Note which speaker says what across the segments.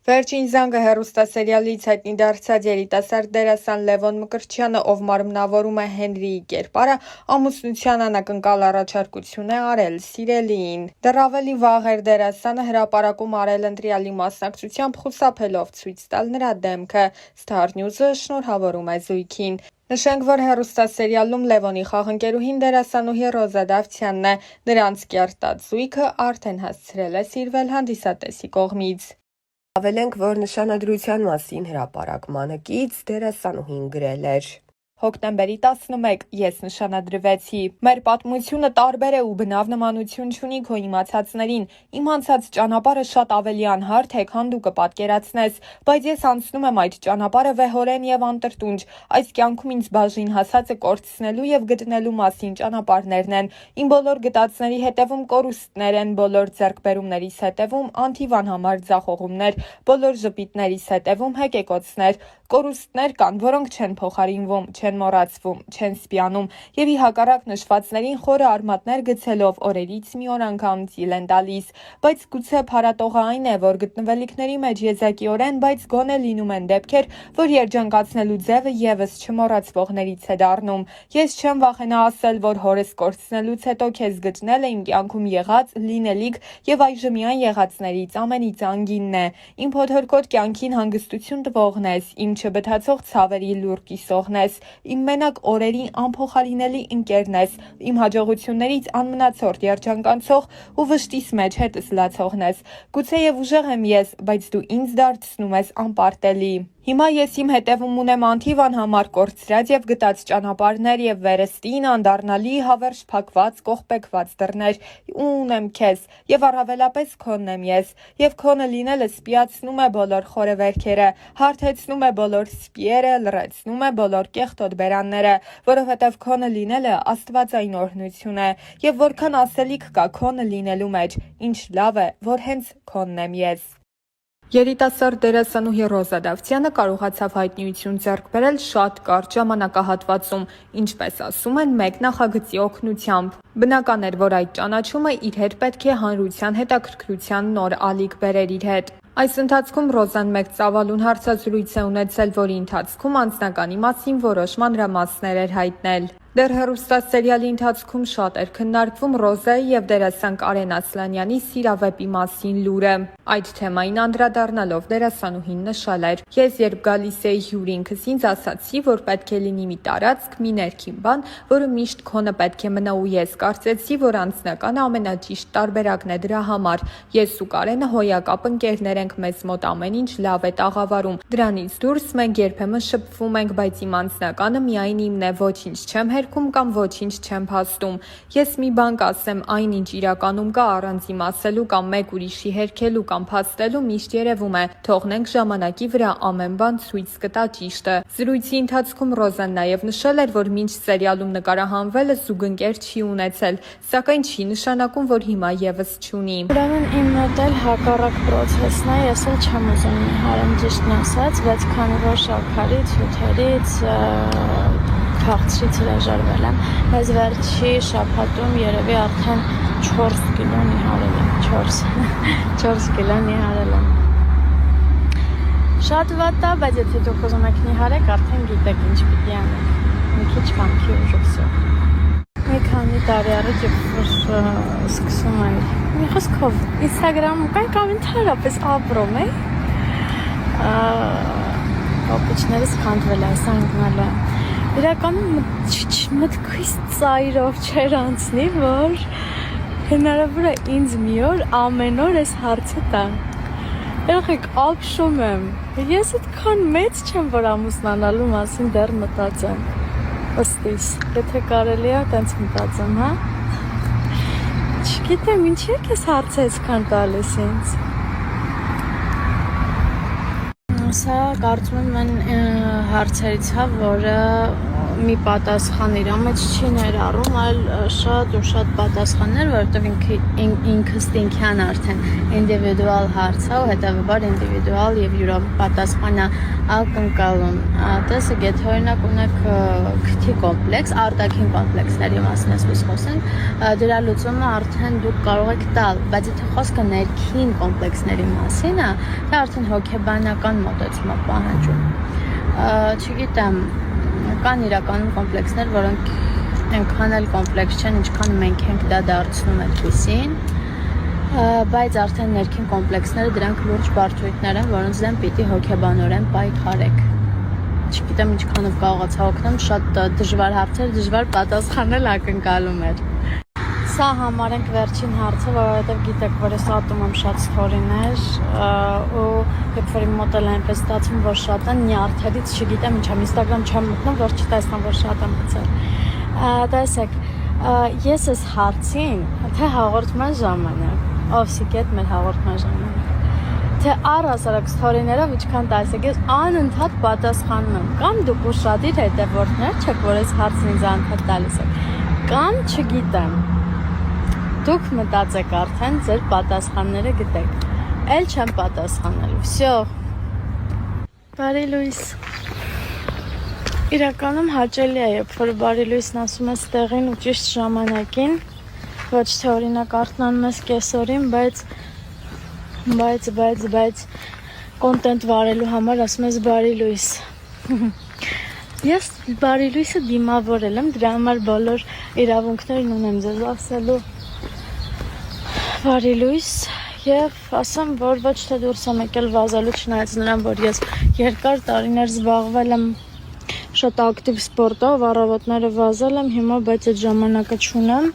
Speaker 1: Վերջին զանգը հեռուստասերիալից հայտնի դարձած երիտասարդ դերասան Լևոն Մկրտչյանը, ով մարմնավորում է Հենրիի կերպարը, ամուսնության անակնկալ առաջարկություն է արել սիրելիին։ Դեռ ավելի վաղ էր դերասանը հրապարակում արել ընտրյալի մասնակցությամբ խուսափելով ցույց տալ նրա դեմքը։ Star News-ը շնորհավորում է զույգին։ Նշենք, որ հեռուստասերիալում Լևոնի խաղընկերուհին դերասանուհի Ռոզա Դավթյանն է։ Նրանց կերտած զույգը արդեն հասցրել է սիրվել հանդիսատեսի կողմից։
Speaker 2: Հավելենք, որ նշանադրության մասին հրապարակմանը կից դերասանուհին գրել էր.
Speaker 1: Հոկտեմբերի 11 ես նշանադրվեցի։ Մեր պատմությունը տարբեր է ու բնավ նմանություն չունի քո իմացածներին։ Իմ անցած ճանապարհը շատ ավելի անհարթ է, քան դու կպատկերացնես, բայց ես անցնում եմ այդ ճանապարհը վեհորեն եւ անտրտունջ։ Այս կյանքում ինձ բաժին հասածը կորցնելու եւ գտնելու մասին ճանապարհներն են։ Իմ բոլոր գտածների հետևում կորուստներ են, բոլոր ձեռքբերումներիս հետևում անթիվան համար ձախողումներ, բոլոր ժպիտներիս հետևում հեկեկոցներ։ Կորուստներ կան, որոնք չեն փոխարինվում, չեն մոռացվում, չեն սպիանում եւ ի հակառակ նշվածներին խորը արմատներ գցելով օրերից մի օր անգամ ծիլ են տալիս, բայց գուցե փառատողը այն է, որ գտնվելիքների մեջ եզակիորեն, բայց գոնե լինում են դեպքեր, որ երջանկացնելու ձևը եւս չմոռացվողներից է դառնում։ Ես չեմ վախենա ասել, որ հորս կորցնելուց հետո քեզ գտնել է իմ կյանքում եղած, լինելիք եւ այժմյան եղածներից ամենից անգինն է։ Իմ փոթորկոտ կյանքին հանգստություն տվողն ես, իմ չբթացող ցավերի լուր կիսողն ես, իմ մենակ օրերի անփոխարինելի ընկերն ես, իմ հաջողություններից անմնացորդ երջանկանցող ու վշտիս մեջ հետս լացողն ես։ Գուցեև ուժեղ եմ ես, բայց դու ինձ դարձնում ես անպարտելի։ Հիմա ես իմ հետևում ունեմ անթիվ անհամար կորցրած եւ գտած ճանապարհներ եւ վերստին անդառնալի հավերժ փակված կողպեկված դռներ ու ունեմ քեզ եւ առավելապես քոնն եմ ես եւ քոնը լինելը սպիացնում է բոլոր խորևերքերը, հարթեցնում է բոլոր սպիերը, լրացնում է բոլոր կեղտոտ բերանները, որովհետեւ քոնը լինելը աստվածային օրհնություն է եւ որքան ասելիք կա քոնը լինելու մեջ, ինչ լավ է, որ հենց քոնն եմ ես։ Երիտասարդ դերասանուհի Ռոզա Դավթյանը կարողացավ հայտնիություն ձեռք բերել շատ կարճ ժամանակահատվածում, ինչպես ասում են, մեկ նախագծի օգնությամբ։ Բնական էր, որ այդ ճանաչումը իր հետ պետք է հանրության հետաքրքրության նոր ալիք բերեր իր հետ։ Այս ընթացքում Ռոզան մեկ ծավալուն հարցազրույց է ունեցել, որի ընթացքում անձնականի մասին որոշ մանրամասներ էր հայտնել։ Դեռ հեռուստասերիալի ընթացքում շատ էր քննարկվում Ռոզայի եւ դերասան Կարեն Ասլանյանի սիրավեպի մասին լուրը։ Այդ թեմային անդրադառնալով դերասանուհին նշել էր. Ես երբ գալիս էի հյուր ինքս ինձ ասացի, որ պետք է լինի մի տարածք, մի ներքին բան, որը միշտ քոնը պետք է մնա ու ես կարծեցի, որ անձնականը ամենաճիշտ տարբերակն է դրա համար։ Ես ու Կարենը հոյակապ ընկերներ ենք, մեզ մոտ ամեն ինչ լավ է տաղավարում։ Դրանից դուրս մենք երբեմն շփվում ենք, բայց իմ անձնականը միայն իմն է, ոչինչ չեմ կամ ոչինչ չեմ փաստում։ Ես մի բան կասեմ, այնինչ իրականում կա առանց իմ ասելու կամ մեկ ուրիշի հերքելու կամ փաստելու միշտ երևում է։ Թողնենք ժամանակի վրա ամեն բան ցույց կտա ճիշտը։ Զրույցի ընթացքում Ռոզան նաև նշել էր, որ մինչ սերիալում նկարահանվելը զուգընկեր չի ունեցել, սակայն չի նշանակում, որ հիմա եւս չունի։
Speaker 3: Ուրեմն իմ մոտ էլ հակառակ պրոցեսն է, ես էլ չեմ ուզում նիհարեմ ճիշտն ասած, բայց քանի որ շաքարից, հյութերից քաղցրից հրաժարվել եմ, մեզ վերջի շաբաթում երևի արդեն 4 կիլո նիհարել եմ, 4 կիլո նիհարել եմ։ Շատ վատ է, բայց եթե դուք ուզում եք նիհարեք, արդեն գիտեք ինչ պիտի անեք, մի քիչ կամքի ուժով։ Մի քանի տարի առաջ սկսում եմ, մի խոսքով, Instagram-ում կան ընդհանրապես ապրում է, պապիչներս քանդվել է, սանգնալ է։ Իրականում մտքից ծայրով չէր անցնի, որ հնարավոր է ինձ մի օր ամեն օր այս հարցը տա։ Երեխեք, ապշում եմ։ Ես այդքան մեծ չեմ, որ ամուսնանալու մասին դեռ մտածեմ։ Ըստիս, եթե կարելի է, տենց մտածեմ, հա։ Չգիտեմ, ինչի եք ես հարցը այսքան տալիս ինձ։ Սա կարծում եմ այն հարցերից է, որը մի պատասխան իր մեջ չի ներառում, այլ շատ ու շատ պատասխաններ, որովհետև ինքս ինքյան արդեն ինդիվիդուալ հարց է ու հետևաբար ինդիվիդուալ եւ յուրապատասխան ակնկալում։ Տեսեք, եթե օրինակ ունեք քթի կոմպլեքս, արտաքին կոմպլեքսների մասին ես խոսենք, դրա լուծումը արդեն դուք կարող եք տալ, բայց եթե խոսքը ներքին կոմպլեքսների մասին է, դա արդեն հոգեբանական մոտեցում է պահանջում։ Չգիտեմ, կան իրականում կոմպլեքսներ, որոնք այնքան էլ կոմպլեքս չեն, ինչքան մենք ենք դա դարձնում այդպիսին, բայց արդեն ներքին կոմպլեքսները դրանք լուրջ բարդություններ են, որոնց դեմ պիտի հոգեբանորեն պայքարեք։ Չգիտեմ ինչքանով կարողացա օգնեմ, շատ դժվար հարցեր, դժվար պատասխանել ակնկալում էր։ Սա համարենք վերջին հարցը, որովհետև գիտեք, որ ես ատում եմ շատ ստորիներ ու երբ որ իմ մոտ էլ այնպես ստացվում, որ շատ են նյարդերից, չգիտեմ ինչ եմ, Instagram չեմ մտնում, որ չտեսնեմ, որ շատ եմ գցել։ Տեսեք, ես այս հարցին, թե հաղորդման ժամանակ, Օվսիկետ մեր հաղորդման ժամանակ, թե առհասարակ ստորիներով ինչքան տասեք, ես անընդհատ պատասխանում եմ, կամ դուք ուշադիր հետևորդներ չեք, որ այս հարցն ինձ անընդհատ տալիս եք, կամ չգիտեմ, դուք մտածեք արդեն ձեր պատասխանները գտեք, էլ չեմ պատասխանելու, վсё, բարի լույս, իրականում հաճելի է, երբ որ բարի լույսն ասում ես տեղին ու ճիշտ ժամանակին, ոչ թե օրինակ արթնանում ես կեսօրին, բայց կոնտենտ վարելու համար ասում ես բարի լույս, ես բարի լույսը դիմավորել եմ, դրա համար բոլոր իրավունքներն ունեմ ձեզ ասելու բարի լույս եւ ասեմ, որ ոչ թե դուրս եմ եկել վազելու, չնայած նրան, որ ես երկար տարիներ զբաղվել եմ շատ ակտիվ սպորտով, առավոտները վազել եմ, հիմա բայց այդ ժամանակը չունեմ,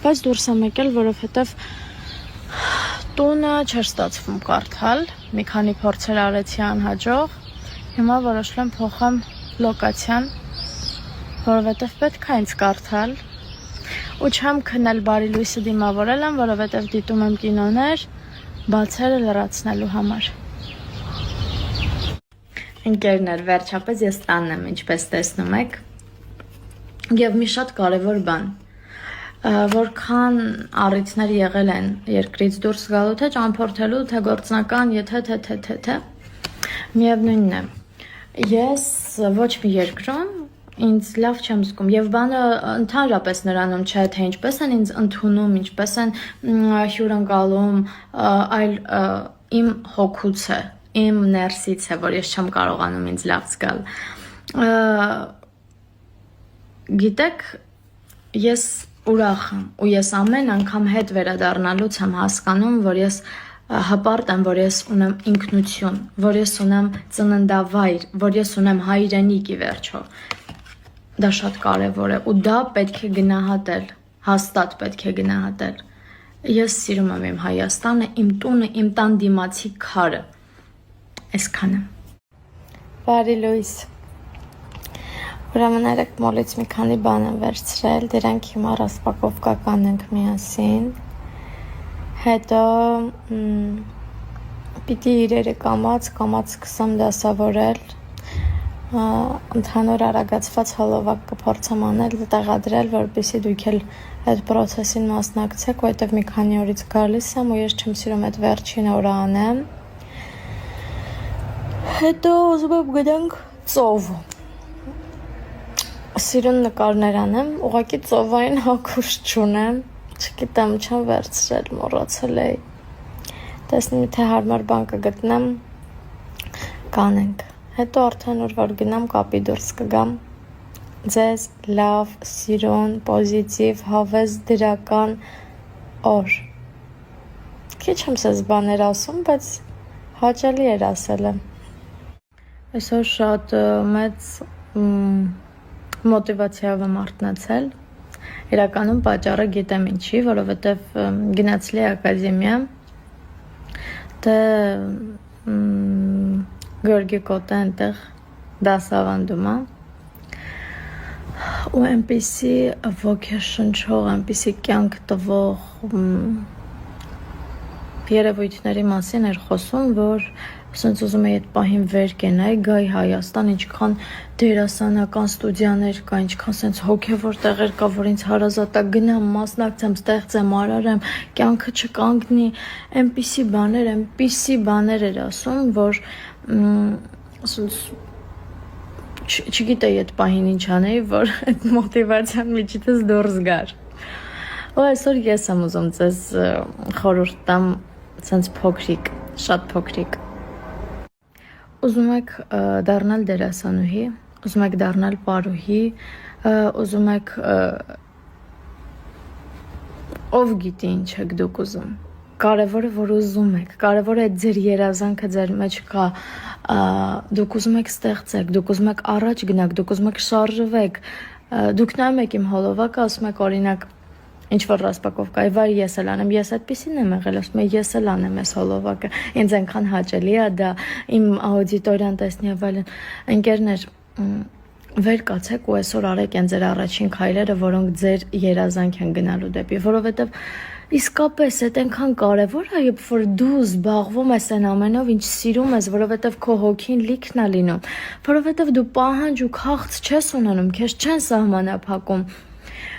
Speaker 3: բայց դուրս եմ եկել, որովհետեւ տունը չէր ստացվում կարդալ, մի քանի փորձեր արեցի անհաջող, հիմա որոշել եմ փոխեմ լոկացիան, որովհետեւ պետք է ինձ կարդալ ու չեմ քնել բարի լույսը դիմավորել եմ, որովհետև դիտում եմ կինոներ, բացերը լրացնելու համար։ Ընկերներ, վերջապես ես տանն եմ, ինչպես տեսնում եք, եւ մի շատ կարևոր բան, որքան առիթներ եղել են երկրից դուրս գալու, թե ճամփորդելու, թե գործնական, եթե միևնույնն է, ես ոչ մի երկրում ինձ լավ չեմ զգում եւ բանը ընդհանրապես նրանում չէ թե ինչպես են ինձ ընդունում, ինչպես են հյուրընկալում, այլ իմ հոգուց է, իմ ներսից է, որ ես չեմ կարողանում ինձ լավ զգալ։ Գիտեք, ես ուրախ եմ ու ես ամեն անգամ հետ վերադառնալուց եմ հասկանում, որ ես հպարտ եմ, որ ես ունեմ ինքնություն, որ ես ունեմ ծննդավայր, որ ես ունեմ հայրենիք ի վերջո։ Դա շատ կարևոր է ու դա պետք է գնահատել, հաստատ պետք է գնահատել։ Ես սիրում եմ իմ Հայաստանը, իմ տունը, իմ տան դիմացի քարը։ Այսքանը։ Բարի լույս։ Ուրեմն երեք մոլից մի քանի բան եմ վերցրել, դրանք հիմա ռասպակովկա կանենք միասին։ Հետո պիտի իրերը կամաց սկսեմ դասավորել, ընդհանուր արագացված հոլովակ կփորձեմ անել, տեղադրել, որպեսզի դուք էլ այդ process-ին մասնակցեք, որովհետև մի քանի օրից գալիս եմ ու ես չեմ սիրում այդ վերջին օրը անեմ։ Հետո ուզում եմ գնանք ծով։ Սիրուն նկարներ անեմ, ուղղակի ծովային հագուշ չունեմ, չգիտեմ, չեմ վերցրել, մոռացել էի։ Տեսնեմ, թե հարմար բան կգտնեմ, կանենք։ Հետո արդեն որ գնամ կապի դուրս կգամ, ձեզ լավ, սիրուն, պոզիտիվ, հավես, դրական օր։ Քիչ եմ սեզ բաներ ասում, բայց հաճելի էր ասել եմ։ Այսօր շատ մեծ մոտիվացիայով եմ արթնացել, իրականում պատճառը գիտեմ ինչի, որովհետև գնացել էի ակադեմիա, թե Գորգի կոտը այնտեղ դասավանդում է ու այնպիսի ոգեշնչող, այնպիսի կյանք տվող երևույթների մասին էր խոսում, որ ասենց ուզում էի այդ պահին վեր կենայի, գայի Հայաստան, ինչքան դերասանական ստուդիաներ կա, ինչքան ասենց հոգևոր տեղեր կա, որ ինձ հարազատ է, գնամ, մասնակցեմ, ստեղծեմ, արարեմ, կյանքը չկանգնի, այնպիսի բաներ էր ասում, որ ասենց չգիտեի այդ պահին ինչ անեի, որ այդ մոտիվացիան միջիցս դուրս գար։ Ու այսօր ես եմ ուզում ձեզ խորհուրդ տամ ցենց փոքրիկ, շատ փոքրիկ։ Ուզում եք դառնալ դերասանուհի, ուզում եք դառնալ պարուհի, ուզում եք ով գիտի ինչ եք դուք ուզում։ Կարևորը որ ուզում եք, կարևորը է ձեր երազանքը ձեր մեջ կա, դուք ուզում եք ստեղծեք, դուք ուզում եք առաջ գնաք, դուք ուզում եք շարժվեք, դուք նայում եք իմ հոլովակը, ասում եք օրինակ ինչ որ ռասպակովկայի վայ ես էլ անեմ, ես այդպեսին եմ եղել, ասում եմ ես էլ անեմ այս հոլովակը, ինձ այնքան հաճելի է դա, իմ աուդիտորիան տեսնի այլն, ընկերներ, վեր կացեք ու այսօր արեք այն ձեր առաջին քայլերը, որոնք ձեր երազանք են գնալու դեպի, որովհետև իսկապես այդ այնքան կարևոր է, երբ որ դու զբաղվում ես այն ամենով, ինչ սիրում ես, որովհետև քո հոգին լիքն է լինում, որովհետև դու պահանջ ու քաղց չես ունենում, քեզ չեն սահմանափակում։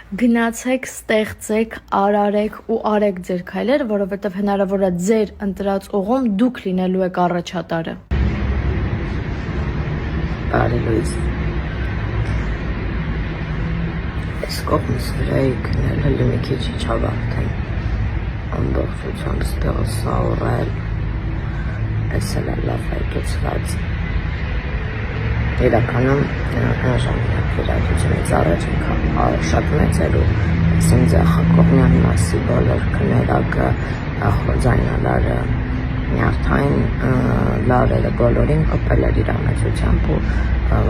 Speaker 3: Գնացեք, ստեղծեք, արարեք ու արեք ձեր քայլերը, որովհետև հնարավոր է ձեր ընտրած ուղում դուք լինելու եք առաջատարը։
Speaker 4: Բարի լույս։ Այս կողմից վրայի գնելը մի քիչ չավարտեմ, ամբողջությամբ ստեղը սաուրել, այս էլ լավ հայկեցված։ Իրականում ժամանակ վերադությունից առաջ շատ մեծ էր ու ասեմ ձախակողմյան մասի բոլոր քներակը, խորձայնալարը, նյարդային լարերը բոլորին կպել էր իր ամեցությամբ ու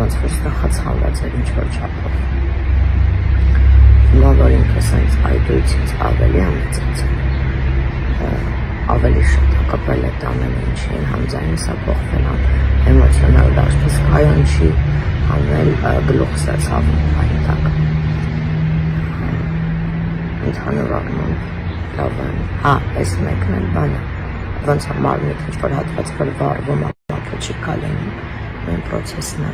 Speaker 4: ոնց որ ստախացանված էր ինչ-որ չափով։ Հիմա որ ինքը սենց այդույցից ավելի ամեցացել, ավելի շատ կպել է ամեն ինչին, համ ձայնս է փոխվել, համ էմոցիոնալ դաշտից կայուն չի, համ էլ գլուխս է ցավում այն տակ։ Ընդհանուր առմամբ լավ եմ։ Այս մեկն էլ բանը, ոնց է մարմիտ ինչ-որ հատված որ վարվում, ապա չի կալենում, այն պրոցեսն է։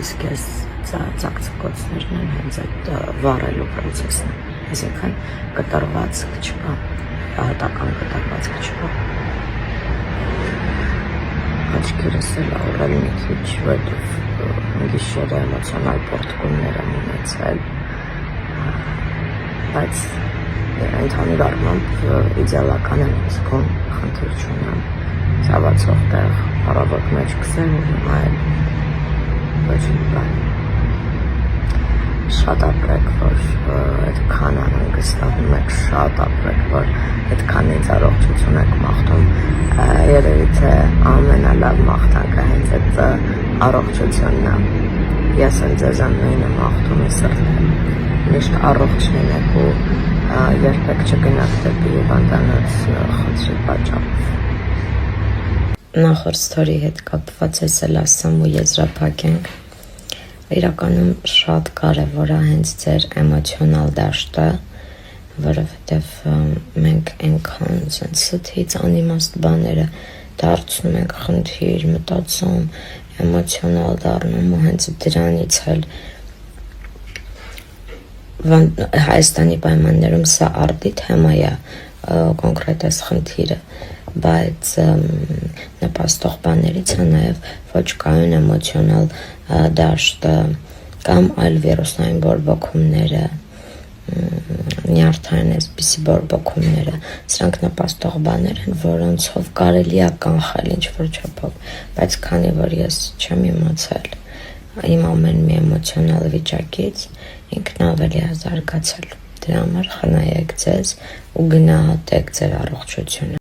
Speaker 4: Իսկ ես ծակծկոցներն են հենց այդ վարելու պրոցեսն է, այսինքն կտրվածք չկա, հատական կտրվածք չկա։ Աչքերս էլ առել մի քիչ, որտև գիշերը էմոցիոնալ պորտկումներ եմ ունեցել, բայց ընդհանուր առմամբ իդեալական եմ զգում, խնդիր չունեմ, ցավացող տեղ առավոտ մեջ քսեմ ու հիմա էլ ոչինչ բան։ Շատ ապրեք, որ այդքան անհանգստանում եք, շատ ապրեք, որ այդքան ինձ առողջություն եք մաղթում, երևի թե ամենալավ մաղթանքը հենց այդ առողջությունն է։ Ես էլ ձեզ նույնը մաղթում եմ սրտել, միշտ առողջ լինեք ու երբեք չգնաք դեպի հիվանդանոց խնդրի պատճառով։ Նախորդ ստորի հետ կապված ես էլ ասեմ ու եզրափակենք, իրականում շատ կարևոր է հենց ձեր էմոցիոնալ դաշտը, որովհետև մենք այնքան սթից անիմաստ բաները դարձնում ենք խնդիր, մտածում, էմոցիոնալ դառնում ու հենց դրանից էլ Հայաստանի պայմաններում սա արդի թեմա է, կոնկրետ այս խնդիրը, բայց նպաստող բաներից է նաև ոչ կայուն էմոցիոնալ դաշտը կամ այլ վիրուսային բորբոքումները, նյարդային այսպիսի բորբոքումները, սրանք նպաստող բաներ են, որոնցով կարելի է կանխել ինչ-որ չափով, բայց քանի որ ես չեմ իմացել իմ ամեն մի էմոցիոնալ վիճակից, ինքն ավելի է զարգացել։ Դրա համար խնայեք ձեզ ու գնահատեք ձեր առողջությունը։